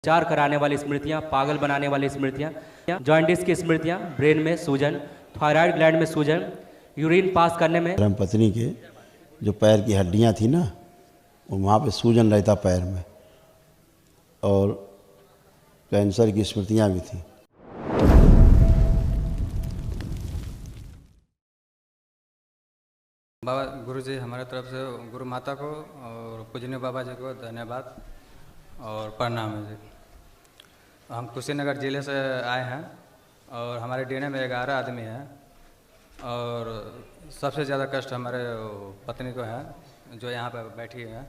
चार कराने वाली स्मृतियां, पागल बनाने वाली स्मृतियां, जॉइंटिस की स्मृतियां, ब्रेन में सूजन, थायराइड ग्लैंड में सूजन, यूरिन पास करने में। धर्मपत्नी के जो पैर की हड्डियां थी ना, वो वहाँ पे सूजन रहता पैर में, और कैंसर की स्मृतियां भी थी। बाबा गुरु जी, हमारे तरफ से गुरु माता को और पूजनीय बाबा जी को धन्यवाद और प्रणाम है जी। हम कुशीनगर ज़िले से आए हैं और हमारे डीएनए में 11 आदमी हैं और सबसे ज़्यादा कष्ट हमारे पत्नी को है जो यहाँ पर बैठी है।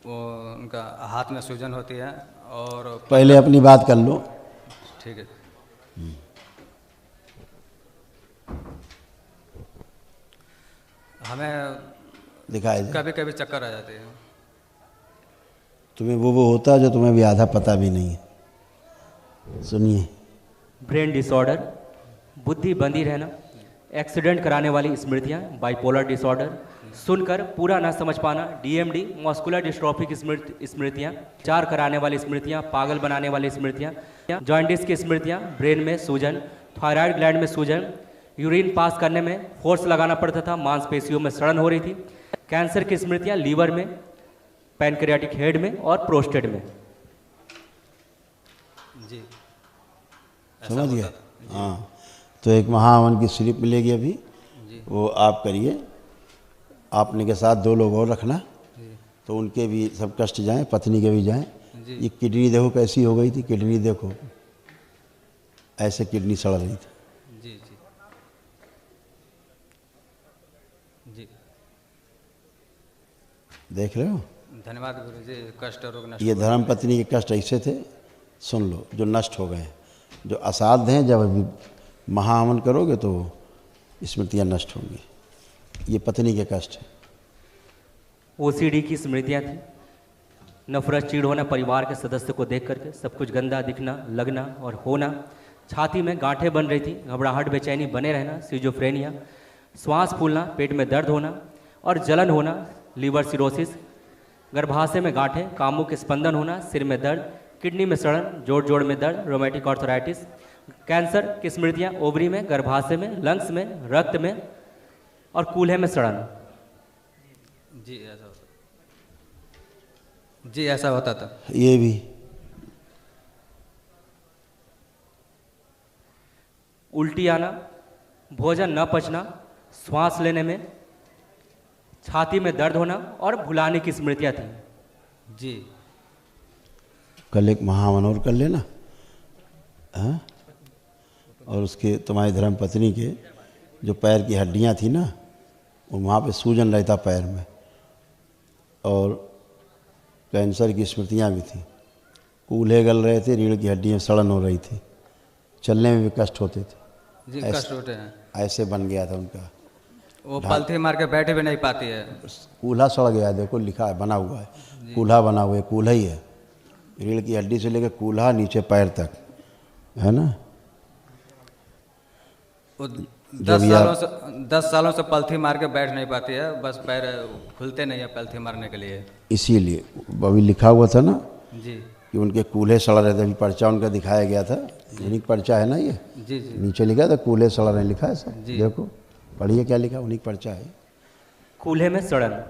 वो उनका हाथ में सूजन होती है और पहले अपनी बात कर लो। ठीक है। हमें दिखाई दे। कभी कभी चक्कर आ जाते हैं। तुम्हें वो होता है जो तुम्हें भी आधा पता भी नहीं है। सुनिए। ब्रेन डिसऑर्डर, बुद्धि बंदी रहना, एक्सीडेंट कराने वाली स्मृतियां, बाइपोलर डिसऑर्डर, सुनकर पूरा ना समझ पाना, डीएमडी, मस्कुलर डिस्ट्रॉफी की स्मृतियां, चार कराने वाली स्मृतियां, पागल बनाने वाली स्मृतियां, जॉइंटिस की स्मृतियां, ब्रेन में सूजन, थायराइड ग्लैंड में सूजन, यूरिन पास करने में फोर्स लगाना पड़ता था, मांसपेशियों में सड़न हो रही थी, कैंसर की स्मृतियां, लीवर में, पैनक्रियाटिक हेड में और प्रोस्टेट में। जी समझ गए? हाँ, तो एक महावन की स्लिप मिलेगी अभी, वो आप करिए। आपने के साथ 2 लोग और रखना, तो उनके भी सब कष्ट जाएं, पत्नी के भी जाएं। ये किडनी देखो कैसी हो गई थी, किडनी देखो ऐसे किडनी सड़ रही थी। जी जी जी, देख रहे हो? धन्यवाद गुरु जी। कष्ट रोग नष्ट। ये धर्म पत्नी के कष्ट ऐसे थे, सुन लो, जो नष्ट हो गए, जो असाध्य हैं। जब अभी महाहवन करोगे तो स्मृतियाँ नष्ट होंगी। ये पत्नी के कष्ट है। ओसीडी की स्मृतियां थी, नफरत, चीड़ होना परिवार के सदस्य को देख करके, सब कुछ गंदा दिखना, लगना और होना, छाती में गांठें बन रही थी, घबराहट, बेचैनी बने रहना, सिजोफ्रेनिया, श्वास फूलना, पेट में दर्द होना और जलन होना, लीवर सिरोसिस, गर्भाशय में गांठें, कामुक स्पंदन होना, सिर में दर्द, किडनी में सड़न, जोड़ जोड़ में दर्द, रोमेटिक आर्थराइटिस, कैंसर की स्मृतियां, ओवरी में, गर्भाशय में, लंग्स में, रक्त में और कूल्हे में सड़न। जी ऐसा होता। जी ऐसा होता था। ये भी उल्टी आना, भोजन न पचना, श्वास लेने में, छाती में दर्द होना और भुलाने की स्मृतियां थी। जी कल एक महावन और कर लेना। हाँ, और उसके तुम्हारी धर्म पत्नी के जो पैर की हड्डियां थी ना, वो वहाँ पे सूजन रहता पैर में, और कैंसर की स्मृतियाँ भी थी। कूल्हे गल रहे थे, रीढ़ की हड्डियाँ सड़न हो रही थी, चलने में भी कष्ट होते थे। जी कष्ट होते हैं। ऐसे बन गया था उनका। वो पलथी मार के बैठ भी नहीं पाती है। कूल्हा सड़ गया, देखो लिखा है, बना हुआ है, कूल्हा बना हुआ है, कूल्हा ही है। रीढ़ की हड्डी से लेकर कूल्हा नीचे पैर तक है ना। वो 10 सालों से पलथी मार के बैठ नहीं पाती है, बस पैर खुलते नहीं है पलथी मारने के लिए। इसीलिए अभी लिखा हुआ था ना जी कि उनके कूल्हे सड़ रहे थे। अभी पर्चा उनका दिखाया गया था, यूनिक पर्चा है ना ये। जी जी नीचे लिखा था कूल्हे सड़ रहे, लिखा है सर, देखो पढ़िए क्या लिखा, यूनिक पर्चा है। कूल्हे में सड़न,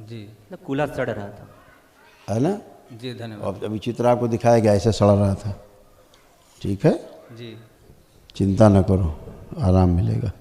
जी कूल्हा सड़ रहा था, है ना। जी धन्यवाद। अब अभी चित्र आपको दिखाया गया, ऐसे सड़ रहा था। ठीक है, जी चिंता न करो, आराम मिलेगा।